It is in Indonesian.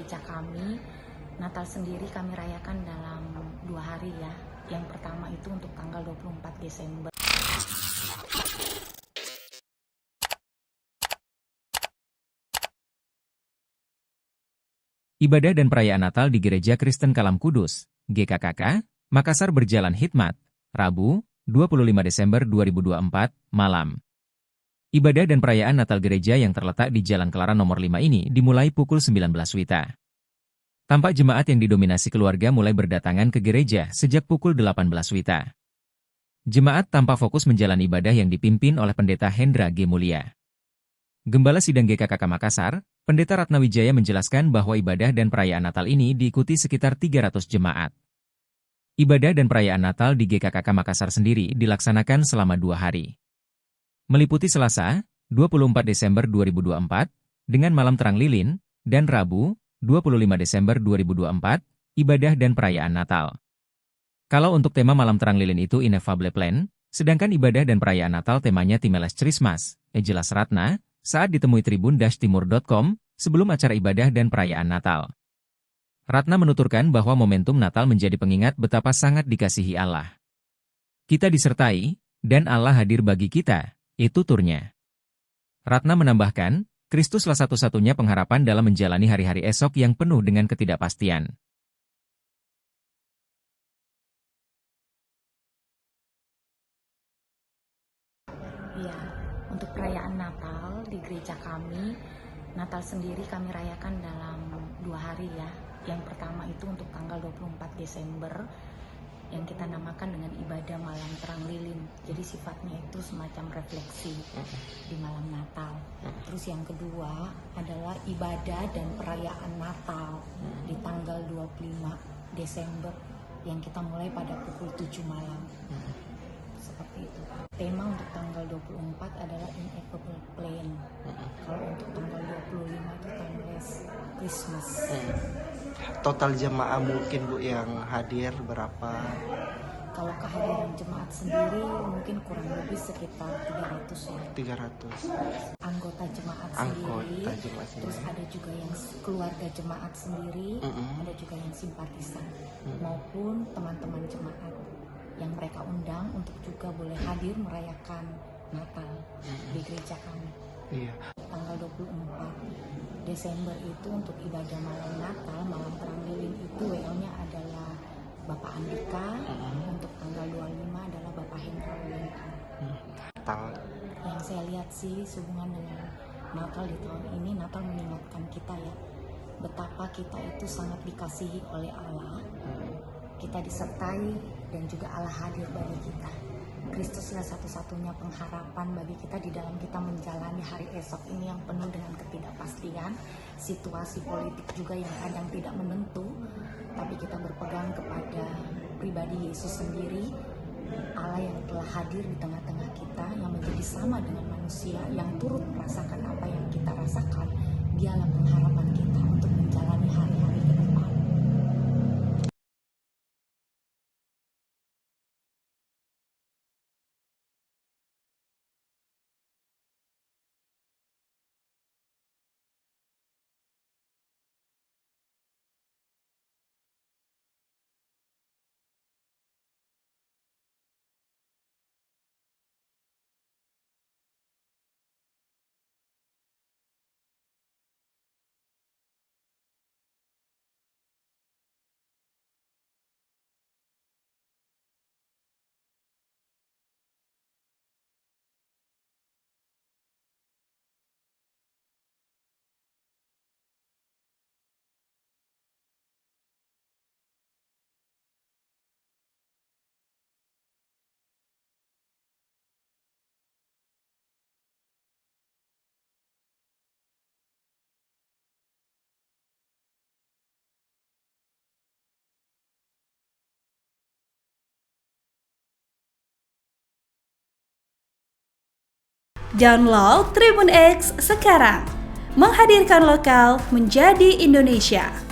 gereja kami, Natal sendiri kami rayakan dalam 2 hari ya. Yang pertama itu untuk tanggal 24 Desember. Ibadah dan perayaan Natal di Gereja Kristen Kalam Kudus, GKKK, Makassar berjalan hikmat, Rabu, 25 Desember 2024, malam. Ibadah dan perayaan Natal gereja yang terletak di Jalan Kelaran nomor 5 ini dimulai pukul 19 WITA. Tampak jemaat yang didominasi keluarga mulai berdatangan ke gereja sejak pukul 18 WITA. Jemaat tampak fokus menjalani ibadah yang dipimpin oleh Pendeta Hendra G. Mulia. Gembala Sidang GKKK Makassar, Pendeta Ratna Wijaya menjelaskan bahwa ibadah dan perayaan Natal ini diikuti sekitar 300 jemaat. Ibadah dan perayaan Natal di GKKK Makassar sendiri dilaksanakan selama 2 hari. Meliputi Selasa, 24 Desember 2024, dengan malam terang lilin, dan Rabu, 25 Desember 2024, ibadah dan perayaan Natal. Kalau untuk tema malam terang lilin itu Ineffable Plan, sedangkan ibadah dan perayaan Natal temanya Timeles Christmas, jelas Ratna, saat ditemui tribun-timur.com, sebelum acara ibadah dan perayaan Natal. Ratna menuturkan bahwa momentum Natal menjadi pengingat betapa sangat dikasihi Allah. Kita disertai, dan Allah hadir bagi kita, itu turnya. Ratna menambahkan, Kristuslah satu-satunya pengharapan dalam menjalani hari-hari esok yang penuh dengan ketidakpastian. Ya, untuk perayaan Natal di gereja kami, Natal sendiri kami rayakan dalam 2 hari ya. Yang pertama itu untuk tanggal 24 Desember, yang kita namakan dengan ibadah malam terang lilin. Jadi sifatnya itu semacam refleksi di malam Natal. Terus yang kedua adalah ibadah dan perayaan Natal di tanggal 25 Desember yang kita mulai pada pukul 7 malam. Seperti itu. Tema untuk tanggal 24 adalah Ineffable Plan. Kalau untuk tanggal 25 itu Timeless Christmas. Total jemaah mungkin Bu yang hadir berapa? Kalau kehadiran jemaat sendiri mungkin kurang lebih sekitar 300 ya. 300. Anggota jemaat sendiri. Terus ada juga yang keluarga jemaat sendiri, ada juga yang simpatisan, maupun teman-teman jemaat yang mereka undang untuk juga boleh hadir merayakan Natal di gereja kami. Iya. Tanggal 24 Desember itu untuk ibadah malam Natal, malam terang lilin itu WO-nya adalah Bapak Andika, untuk tanggal 25 adalah Bapak Hendra Wilinta. Natal. Yang saya lihat sih sehubungan dengan Natal di tahun ini, Natal mengingatkan kita ya, betapa kita itu sangat dikasihi oleh Allah. Kita disertai dan juga Allah hadir bagi kita. Kristuslah satu-satunya pengharapan bagi kita di dalam kita menjalani hari esok ini yang penuh dengan ketidakpastian, situasi politik juga yang kadang tidak menentu, tapi kita berpegang kepada pribadi Yesus sendiri, Allah yang telah hadir di tengah-tengah kita, yang menjadi sama dengan manusia, yang turut merasakan apa yang kita rasakan. Dialah pengharapan kita untuk menjalani hari-hari ke depan. Download Tribun X sekarang, menghadirkan lokal menjadi Indonesia.